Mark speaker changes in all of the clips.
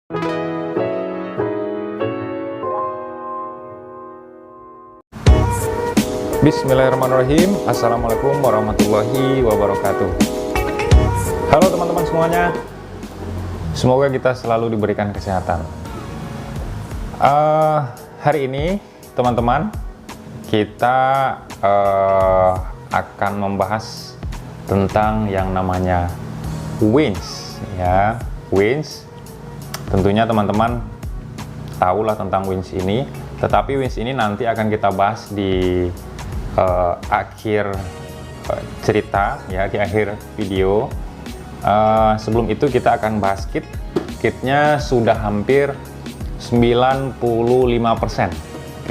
Speaker 1: Bismillahirrahmanirrahim. Assalamualaikum warahmatullahi wabarakatuh. Halo teman-teman semuanya, semoga kita selalu diberikan kesehatan. Hari ini teman-teman, kita akan membahas tentang yang namanya winch, ya. Winch, tentunya teman-teman tahulah tentang winch ini, tetapi winch ini nanti akan kita bahas di akhir cerita, ya, di akhir video. Sebelum itu kita akan bahas kitnya sudah hampir 95%,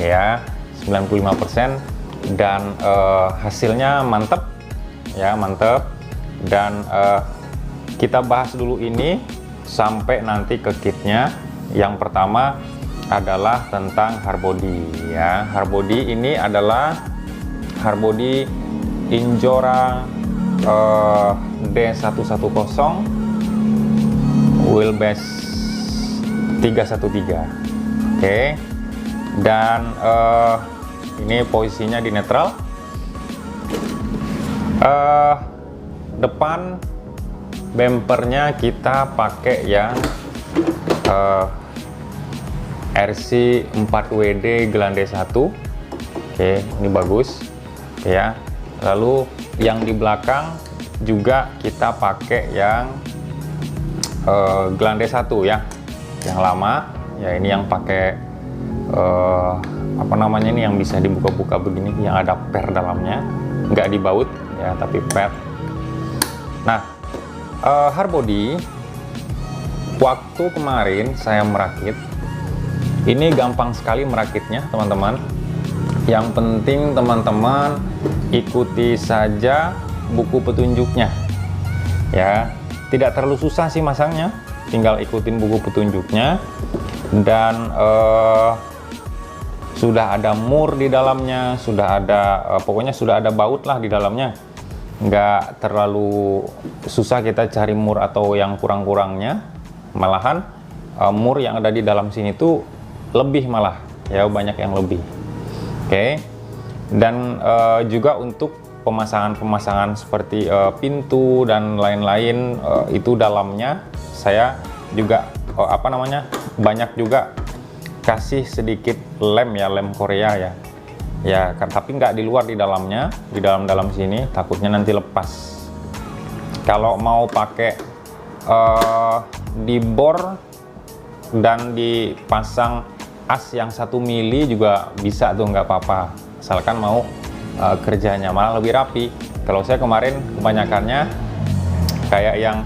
Speaker 1: ya, 95%, dan hasilnya mantep, ya, mantep. Dan kita bahas dulu ini sampai nanti ke kitnya. Yang pertama adalah tentang hardbody, ya. Hardbody ini adalah hardbody Injora D110 wheelbase 313. Oke. Dan ini posisinya di netral. Depan bumpernya kita pakai yang RC 4WD Grande 1. Oke, ini bagus, ya. Lalu yang di belakang juga kita pakai yang Grande 1, ya, yang lama, ya. Ini yang pakai apa namanya, ini yang bisa dibuka-buka begini, yang ada per dalamnya, nggak dibaut, ya, tapi per. Nah, hardbody waktu kemarin saya merakit, ini gampang sekali merakitnya teman-teman. Yang penting teman-teman ikuti saja buku petunjuknya, ya. Tidak terlalu susah sih masangnya, tinggal ikutin buku petunjuknya. Dan sudah ada mur di dalamnya, sudah ada pokoknya sudah ada baut lah di dalamnya. Nggak terlalu susah kita cari mur atau yang kurang-kurangnya. Malahan mur yang ada di dalam sini tuh lebih, malah, ya, banyak yang lebih. Oke. Dan juga untuk pemasangan seperti pintu dan lain-lain, itu dalamnya saya juga apa namanya, banyak juga kasih sedikit lem, ya, lem Korea, ya. Ya kan, tapi nggak di luar, di dalamnya, di dalam sini, takutnya nanti lepas. Kalau mau pakai dibor dan dipasang as yang 1 mili juga bisa tuh, nggak apa-apa, asalkan mau kerjanya malah lebih rapi. Kalau saya kemarin kebanyakannya kayak yang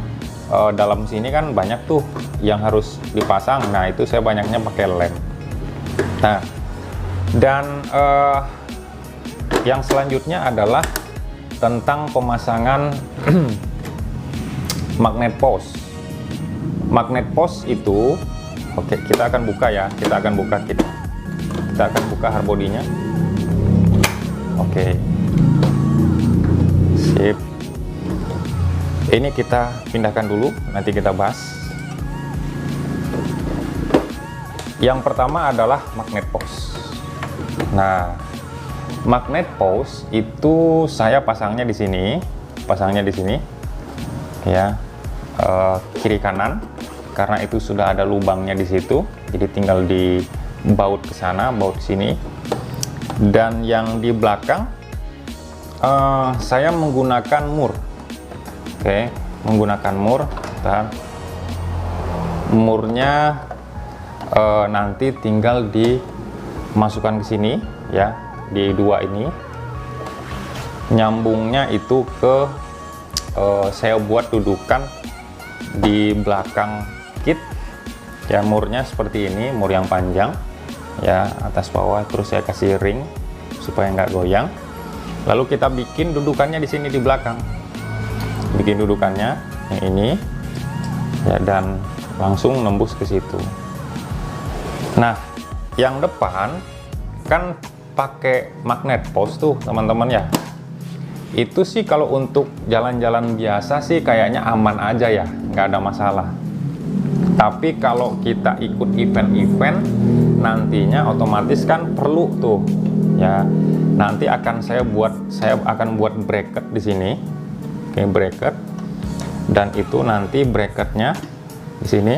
Speaker 1: dalam sini kan banyak tuh yang harus dipasang, nah itu saya banyaknya pakai lem. Nah, dan yang selanjutnya adalah tentang pemasangan magnet post. Magnet post itu, oke, kita akan buka, ya, kita akan buka kita akan buka hardbody-nya. Oke, sip. Ini kita pindahkan dulu, nanti kita bahas. Yang pertama adalah magnet post. Nah, magnet post itu saya pasangnya di sini, ya, kiri kanan, karena itu sudah ada lubangnya di situ, jadi tinggal dibaut ke sana, baut ke sini. Dan yang di belakang saya menggunakan mur. Oke, menggunakan mur. Bentar. Murnya nanti tinggal dimasukkan ke sini, ya, di dua ini. Nyambungnya itu ke saya buat dudukan di belakang kit, ya. Murnya seperti ini, mur yang panjang, ya, atas bawah, terus saya kasih ring supaya nggak goyang. Lalu kita bikin dudukannya di sini di belakang, bikin dudukannya yang ini, ya, dan langsung nembus ke situ. Nah, yang depan kan pakai magnet post tuh teman-teman, ya. Itu sih kalau untuk jalan-jalan biasa sih kayaknya aman aja, ya, nggak ada masalah. Tapi kalau kita ikut event-event nantinya otomatis kan perlu tuh ya. Nanti saya akan buat bracket di sini. Oke, bracket. Dan itu nanti bracketnya di sini.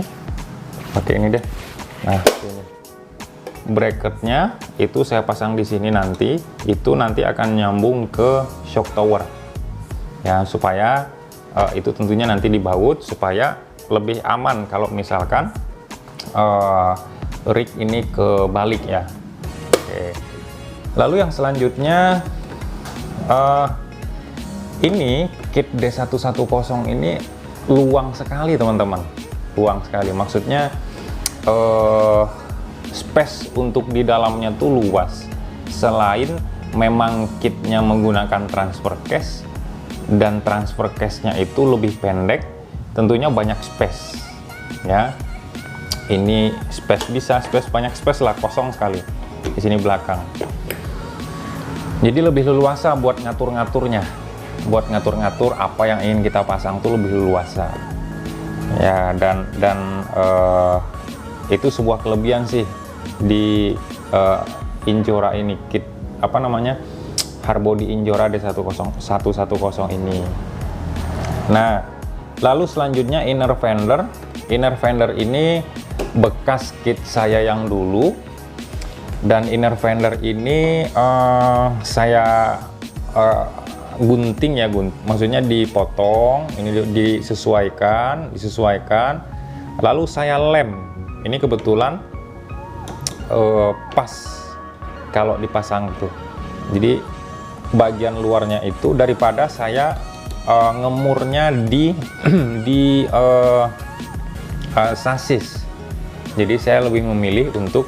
Speaker 1: Oke, ini deh. Nah, ini. Bracketnya itu saya pasang di sini nanti. Itu nanti akan nyambung ke shock tower. Ya, supaya itu tentunya nanti dibaut supaya lebih aman kalau misalkan rig ini kebalik ya. Oke. Lalu yang selanjutnya ini kit D110 ini luang sekali teman-teman, luang sekali. Maksudnya space untuk di dalamnya tuh luas. Selain memang kitnya menggunakan transfer case dan transfer case-nya itu lebih pendek, tentunya banyak space ya. Ini banyak space lah, kosong sekali di sini belakang. Jadi lebih leluasa buat ngatur-ngaturnya, buat ngatur-ngatur apa yang ingin kita pasang tuh lebih leluasa ya. Dan itu sebuah kelebihan sih di Injora ini, kit apa namanya, hardbody Injora D110 ini. Nah, lalu selanjutnya inner fender. Inner fender ini bekas kit saya yang dulu, dan inner fender ini saya gunting ya, maksudnya dipotong, ini disesuaikan, lalu saya lem. Ini kebetulan pas kalau dipasang tuh. Jadi bagian luarnya itu, daripada saya ngemurnya di sasis, jadi saya lebih memilih untuk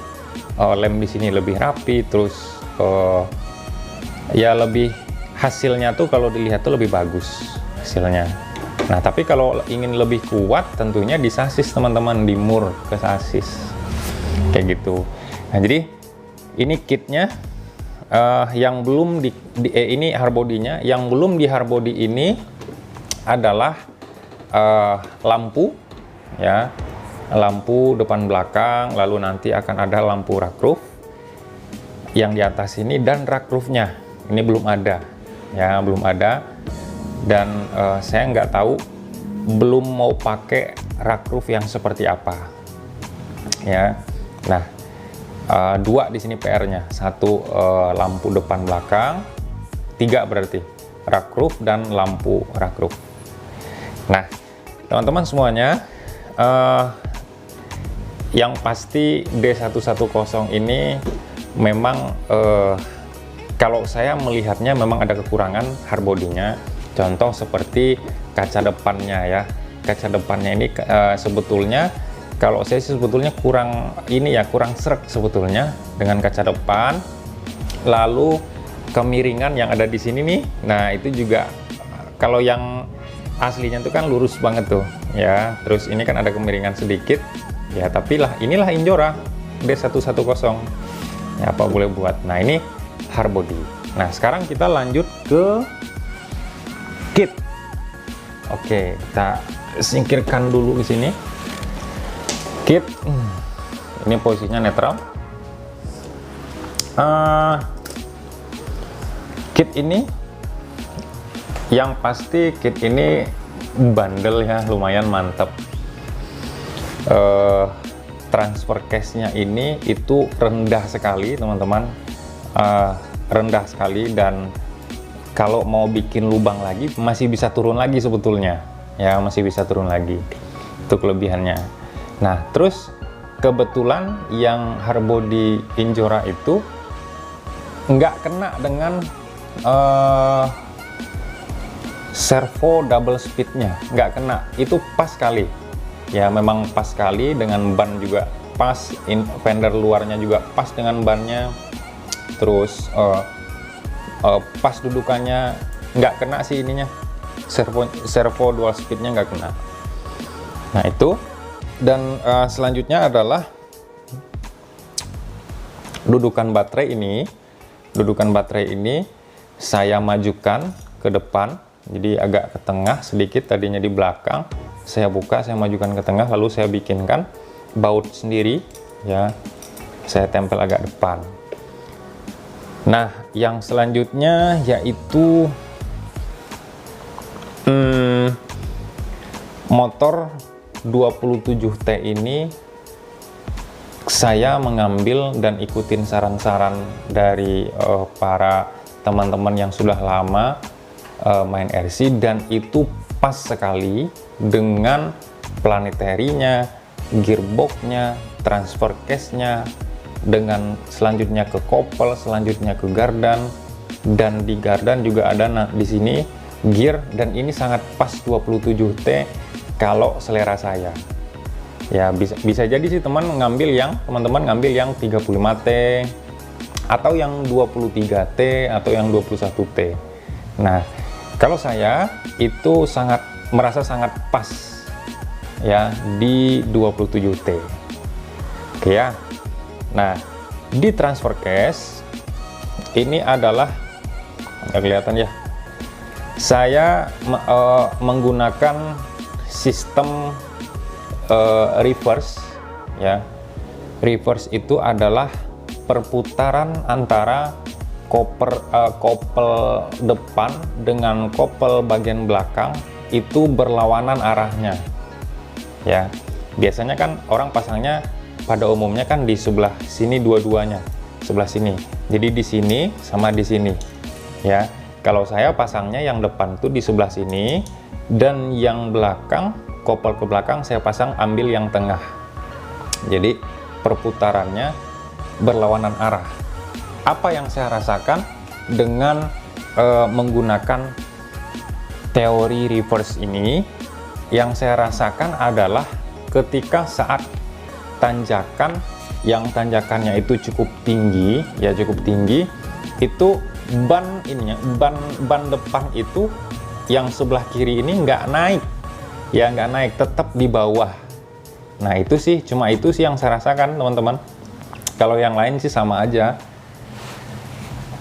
Speaker 1: lem di sini lebih rapi, terus ya lebih hasilnya tuh kalau dilihat tuh lebih bagus hasilnya. Nah, tapi kalau ingin lebih kuat tentunya di sasis teman-teman, di mur ke sasis kayak gitu. Nah, jadi ini kitnya yang belum ini hardbody-nya, yang belum di hardbody ini adalah lampu ya, lampu depan belakang, lalu nanti akan ada lampu rak roof yang di atas ini, dan rak roofnya ini belum ada ya, belum ada. Dan saya nggak tahu, belum mau pakai rak roof yang seperti apa ya. Nah, dua di sini PR-nya, satu lampu depan belakang, tiga berarti rak roof dan lampu rak roof. Nah, teman-teman semuanya, yang pasti D110 ini memang kalau saya melihatnya memang ada kekurangan hardbody-nya. Contoh seperti kaca depannya ya. Kaca depannya ini sebetulnya kalau saya sebetulnya kurang ini ya, kurang sreg sebetulnya dengan kaca depan. Lalu kemiringan yang ada di sini nih. Nah, itu juga kalau yang aslinya itu kan lurus banget tuh ya. Terus ini kan ada kemiringan sedikit ya, tapi inilah Injora D110 ya, apa boleh buat. Nah, ini hardbody. Nah, sekarang kita lanjut ke kit. Oke, kita singkirkan dulu di sini kit. Ini posisinya netral. Kit ini yang pasti, kit ini bandel ya, lumayan mantap. Transfer case-nya ini itu rendah sekali teman-teman, rendah sekali, dan kalau mau bikin lubang lagi masih bisa turun lagi sebetulnya ya, masih bisa turun lagi, itu kelebihannya. Nah, terus kebetulan yang hardbody Injora itu nggak kena dengan servo double speednya, nggak kena, itu pas sekali ya, memang pas sekali, dengan ban juga pas, fender luarnya juga pas dengan bannya, terus pas dudukannya nggak kena sih ininya, servo dual speednya nggak kena. Nah, itu. Dan selanjutnya adalah dudukan baterai ini. Dudukan baterai ini saya majukan ke depan, jadi agak ke tengah sedikit, tadinya di belakang. saya buka, saya majukan ke tengah, lalu saya bikinkan baut sendiri ya, saya tempel agak depan. Nah, yang selanjutnya yaitu motor 27T ini saya mengambil dan ikutin saran-saran dari para teman-teman yang sudah lama main RC, dan itu pas sekali dengan planetary-nya, gearbox-nya, transfer case-nya, dengan selanjutnya ke kopel, selanjutnya ke gardan, dan di gardan juga ada di sini gear, dan ini sangat pas 27T kalau selera saya. Ya bisa jadi sih teman-teman ngambil yang 35T atau yang 23T atau yang 21T. Nah, kalau saya itu merasa sangat pas ya di 27T. Oke ya. Nah, di transfer case ini adalah, nggak kelihatan ya, saya menggunakan sistem reverse ya. Reverse itu adalah perputaran antara kopel depan dengan kopel bagian belakang itu berlawanan arahnya ya. Biasanya kan orang pasangnya pada umumnya kan di sebelah sini, dua-duanya sebelah sini, jadi di sini sama di sini ya. Kalau saya pasangnya yang depan tuh di sebelah sini, dan yang belakang, kopel ke belakang saya pasang ambil yang tengah, jadi perputarannya berlawanan arah. Apa yang saya rasakan dengan menggunakan teori reverse ini, yang saya rasakan adalah ketika saat tanjakan, yang tanjakannya itu cukup tinggi ya, cukup tinggi, itu ban depan itu yang sebelah kiri ini nggak naik ya, nggak naik, tetap di bawah. Nah itu sih, cuma itu sih yang saya rasakan teman-teman. Kalau yang lain sih sama aja,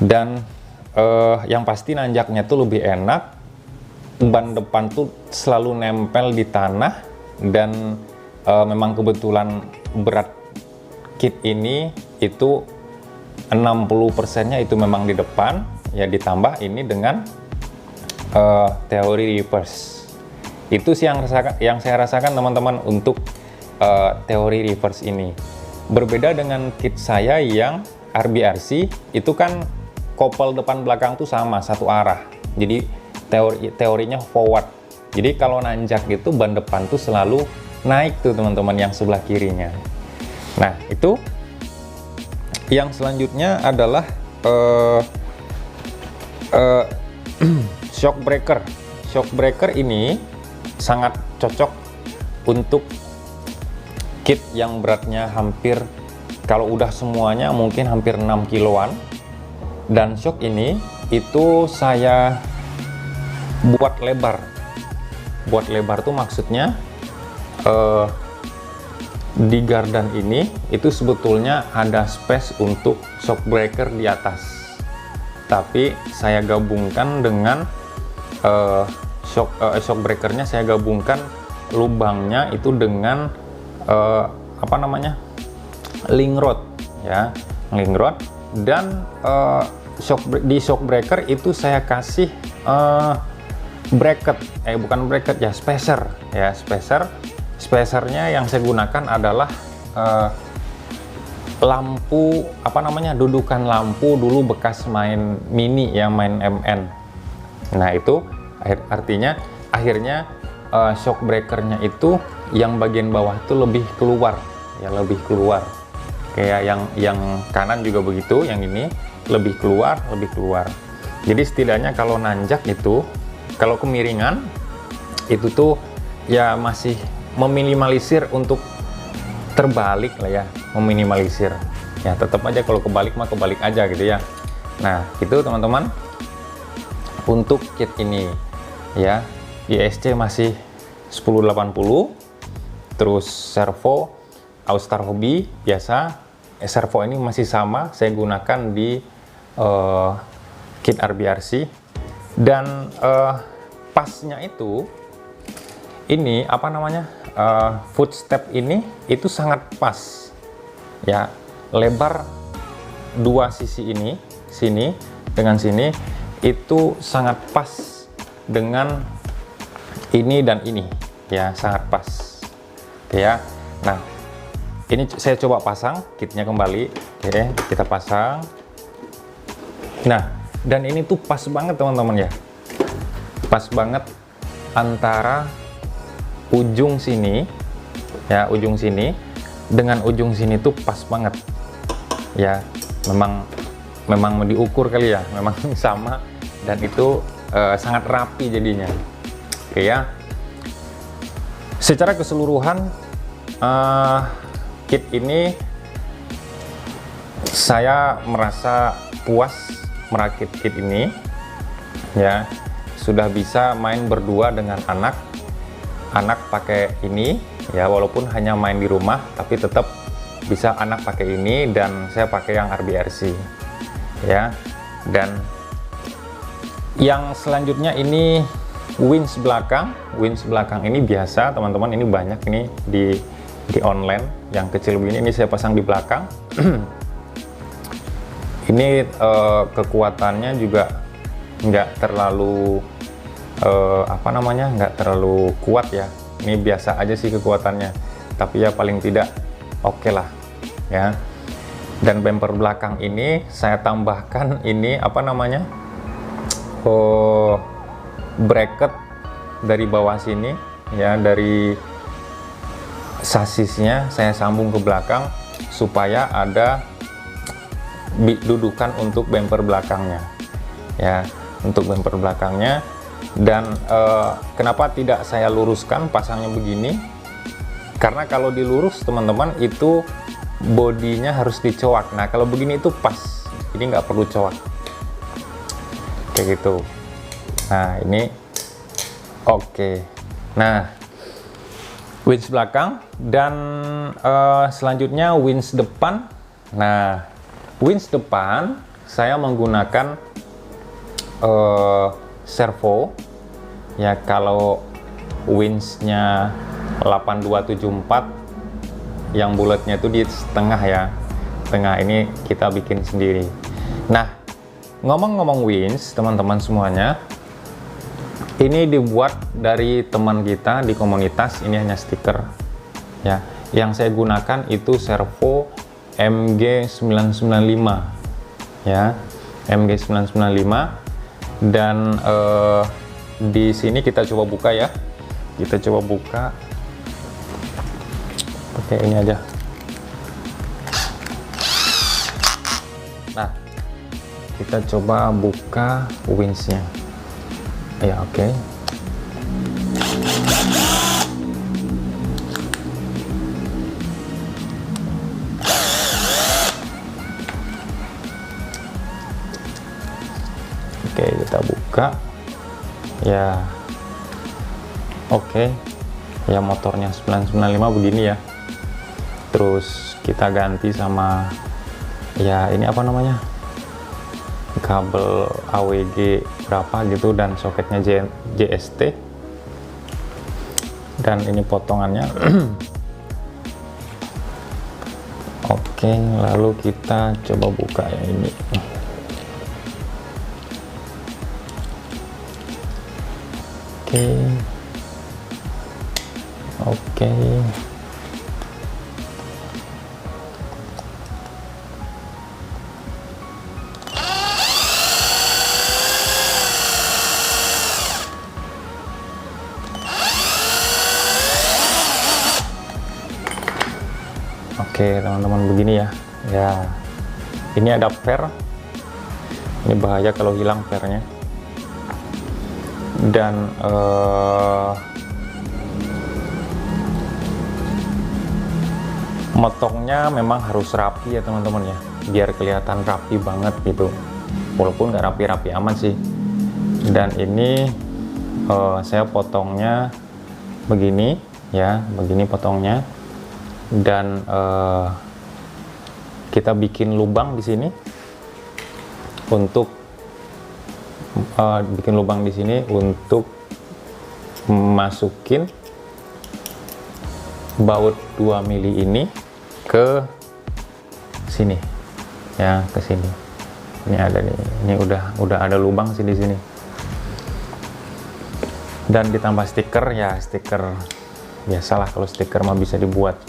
Speaker 1: dan yang pasti nanjaknya tuh lebih enak, ban depan tuh selalu nempel di tanah, dan memang kebetulan berat kit ini itu 60%-nya itu memang di depan ya, ditambah ini dengan teori reverse. Itu sih yang saya rasakan teman-teman untuk teori reverse ini. Berbeda dengan kit saya yang RBRC, itu kan kopel depan belakang tuh sama, satu arah, jadi teorinya forward. Jadi kalau nanjak gitu ban depan tuh selalu naik tuh teman-teman, yang sebelah kirinya. Nah itu yang selanjutnya adalah shock breaker. Shock breaker ini sangat cocok untuk kit yang beratnya hampir, kalau udah semuanya mungkin hampir 6 kiloan. Dan shock ini itu saya buat lebar. Buat lebar tuh maksudnya di gardan ini itu sebetulnya ada space untuk shock breaker di atas, tapi saya gabungkan dengan shock breakernya, saya gabungkan lubangnya itu dengan apa namanya, link rod ya, link rod. Dan di shock breaker itu saya kasih bracket, bukan bracket ya, spacer ya, spacernya yang saya gunakan adalah lampu, apa namanya, dudukan lampu dulu bekas main mini ya, main MN. Nah itu artinya akhirnya shock breakernya itu yang bagian bawah itu lebih keluar ya, lebih keluar. Kayak yang kanan juga begitu, yang ini lebih keluar. Jadi setidaknya kalau nanjak itu, kalau kemiringan itu tuh ya masih meminimalisir untuk terbalik lah ya, meminimalisir ya. Tetap aja kalau kebalik mah kebalik aja gitu ya. Nah itu teman-teman untuk kit ini ya. ISC masih 1080, terus servo Austar Hobby biasa. Servo ini masih sama saya gunakan di kit RBRC. Dan pasnya itu ini apa namanya, footstep ini itu sangat pas ya, lebar dua sisi ini, sini dengan sini itu sangat pas dengan ini dan ini ya, sangat pas. Oke ya. Nah, ini saya coba pasang kitnya kembali. Oke, kita pasang. Nah, dan ini tuh pas banget teman-teman ya, pas banget antara ujung sini ya, ujung sini dengan ujung sini tuh pas banget ya. Memang diukur kali ya, memang sama, dan itu sangat rapi jadinya. Oke ya, secara keseluruhan kit ini saya merasa puas merakit kit ini ya. Sudah bisa main berdua dengan anak pakai ini ya, walaupun hanya main di rumah tapi tetap bisa anak pakai ini dan saya pakai yang RBRC ya. Dan yang selanjutnya ini winch belakang ini biasa teman-teman, ini banyak ini di online yang kecil begini, ini saya pasang di belakang. Ini kekuatannya juga nggak terlalu apa namanya, nggak terlalu kuat ya, ini biasa aja sih kekuatannya, tapi ya paling tidak oke lah ya. Dan bumper belakang ini saya tambahkan ini apa namanya, bracket dari bawah sini ya, dari sasisnya saya sambung ke belakang supaya ada dudukan untuk bumper belakangnya ya, untuk bumper belakangnya. Dan kenapa tidak saya luruskan pasangnya begini, karena kalau dilurus teman-teman itu bodinya harus dicoak. Nah kalau begini itu pas, ini nggak perlu coak kayak gitu. Nah ini oke. Nah, winch belakang dan selanjutnya winch depan. Nah, winch depan saya menggunakan servo ya. Kalau winchnya 8274 yang bulatnya itu di setengah ya, tengah ini kita bikin sendiri. Nah, ngomong-ngomong winch teman-teman semuanya, ini dibuat dari teman kita di komunitas, ini hanya stiker ya. Yang saya gunakan itu servo MG995 ya, MG995. Dan di sini kita coba buka ya, kita coba buka pakai ini aja. Nah, kita coba buka winchnya ya. Oke. Oke, kita buka ya. Oke ya, motornya 995 begini ya. Terus kita ganti sama ya ini apa namanya, kabel AWG berapa gitu, dan soketnya JST, dan ini potongannya. Oke, lalu kita coba buka yang ini. Oke. Oke teman-teman, begini ya. Ya, ini ada per. Ini bahaya kalau hilang pernya. Dan motongnya memang harus rapi ya teman-teman ya, biar kelihatan rapi banget gitu, walaupun nggak rapi-rapi amat sih. Dan ini saya potongnya begini ya, begini potongnya. Dan kita bikin lubang di sini untuk masukin baut 2 mili ini ke sini ya, ke sini. Ini ada nih, ini udah ada lubang sih di sini. Dan ditambah stiker ya, stiker biasalah, kalau stiker mah bisa dibuat.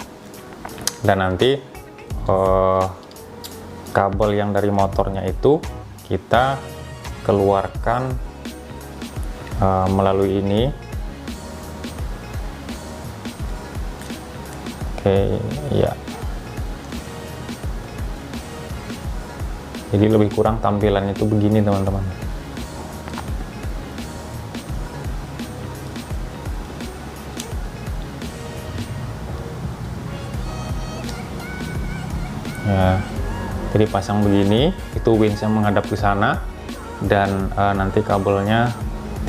Speaker 1: Dan nanti kabel yang dari motornya itu kita keluarkan melalui ini. Oke, ya. Jadi lebih kurang tampilannya itu begini teman-teman. Ya, jadi pasang begini, itu winch yang menghadap ke sana, dan nanti kabelnya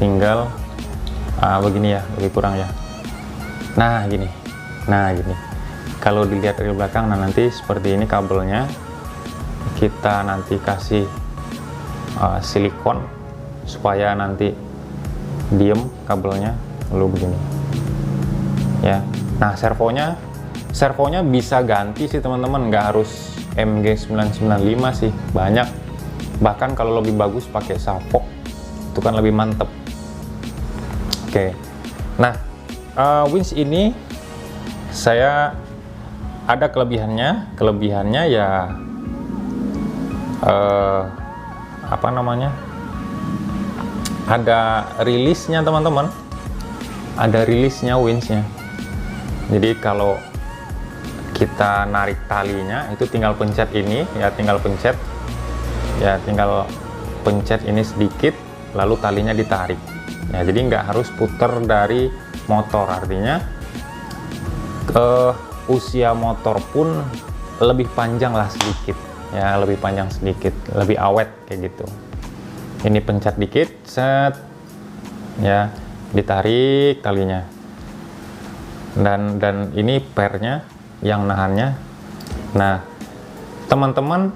Speaker 1: tinggal begini ya, lebih kurang ya. Nah gini, kalau dilihat dari belakang, nah nanti seperti ini kabelnya. Kita nanti kasih silikon supaya nanti diem kabelnya, lalu begini ya. Nah servonya bisa ganti sih teman-teman, nggak harus MG995 sih, banyak. Bahkan kalau lebih bagus pakai Savok, itu kan lebih mantep. Oke, nah winch ini saya ada kelebihannya ya, apa namanya, ada rilisnya teman-teman, ada rilisnya winchnya. Jadi kalau kita narik talinya itu tinggal pencet ini ya, tinggal pencet ini sedikit, lalu talinya ditarik ya. Jadi nggak harus puter dari motor, artinya usia motor pun lebih panjang lah sedikit ya, lebih panjang sedikit, lebih awet kayak gitu. Ini pencet dikit, set ya, ditarik talinya, dan ini pernya yang nahannya. Nah teman-teman,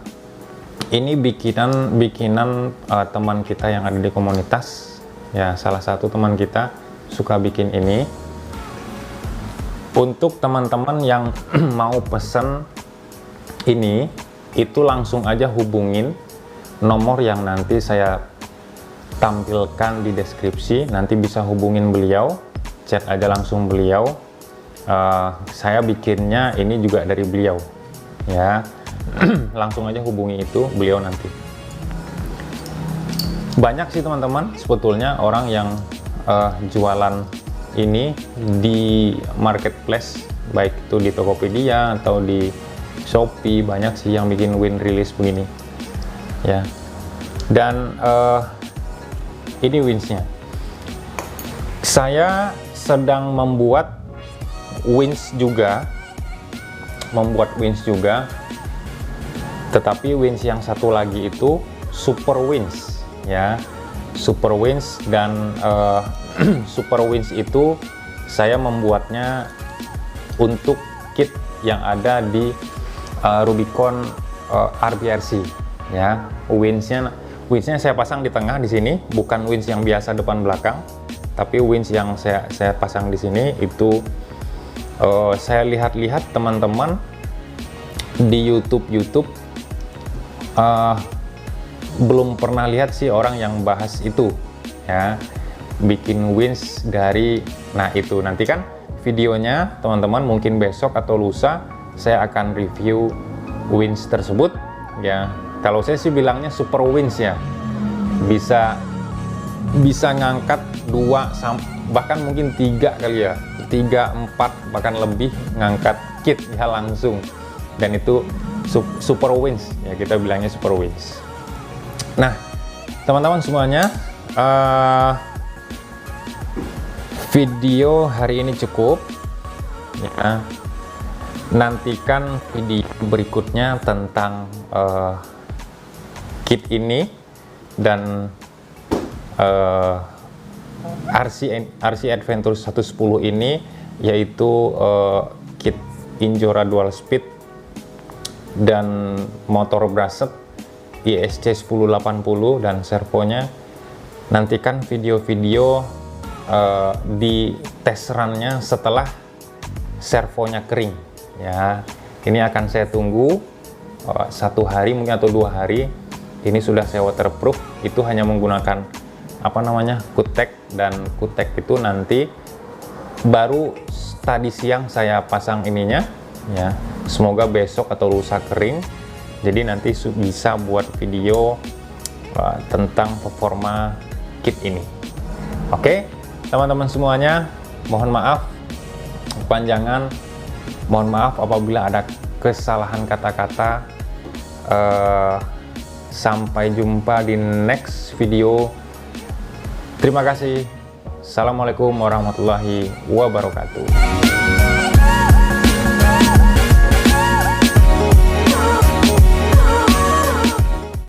Speaker 1: ini bikinan teman kita yang ada di komunitas ya, salah satu teman kita suka bikin ini. Untuk teman-teman yang mau pesen ini, itu langsung aja hubungin nomor yang nanti saya tampilkan di deskripsi. Nanti bisa hubungin beliau, chat aja langsung beliau. Saya bikinnya ini juga dari beliau ya. Langsung aja hubungi itu beliau nanti. Banyak sih teman-teman sebetulnya orang yang jualan ini di marketplace, baik itu di Tokopedia atau di Shopee, banyak sih yang bikin wind release begini ya. Dan ini winchnya, saya sedang membuat winch juga, tetapi winch yang satu lagi itu super winch ya, super winch. Dan super winch itu saya membuatnya untuk kit yang ada di Rubicon RBRC ya. Winchnya saya pasang di tengah di sini, bukan winch yang biasa depan belakang, tapi winch yang saya pasang di sini itu saya lihat-lihat teman-teman di YouTube belum pernah lihat sih orang yang bahas itu ya, bikin winch dari, nah itu nanti kan videonya teman-teman, mungkin besok atau lusa saya akan review winch tersebut ya. Kalau saya sih bilangnya super winch ya, bisa ngangkat 2 bahkan mungkin 3 kali ya, 3, 4 bahkan lebih ngangkat kit ya langsung. Dan itu super winch ya, kita bilangnya super winch. Nah teman-teman semuanya, video hari ini cukup ya. Nantikan video berikutnya tentang kit ini dan RC Adventure 110 ini, yaitu kit Injora dual speed dan motor brushed ISC 1080 dan servonya. Nantikan video-video di test run-nya setelah servonya kering ya. Ini akan saya tunggu 1 hari mungkin atau 2 hari. Ini sudah saya waterproof, itu hanya menggunakan apa namanya, kutek, dan kutek itu nanti baru tadi siang saya pasang ininya ya. Semoga besok atau lusa kering, jadi nanti bisa buat video tentang performa kit ini. Oke, teman-teman semuanya, mohon maaf kepanjangan, mohon maaf apabila ada kesalahan kata-kata. Sampai jumpa di next video. Terima kasih. Assalamualaikum warahmatullahi wabarakatuh.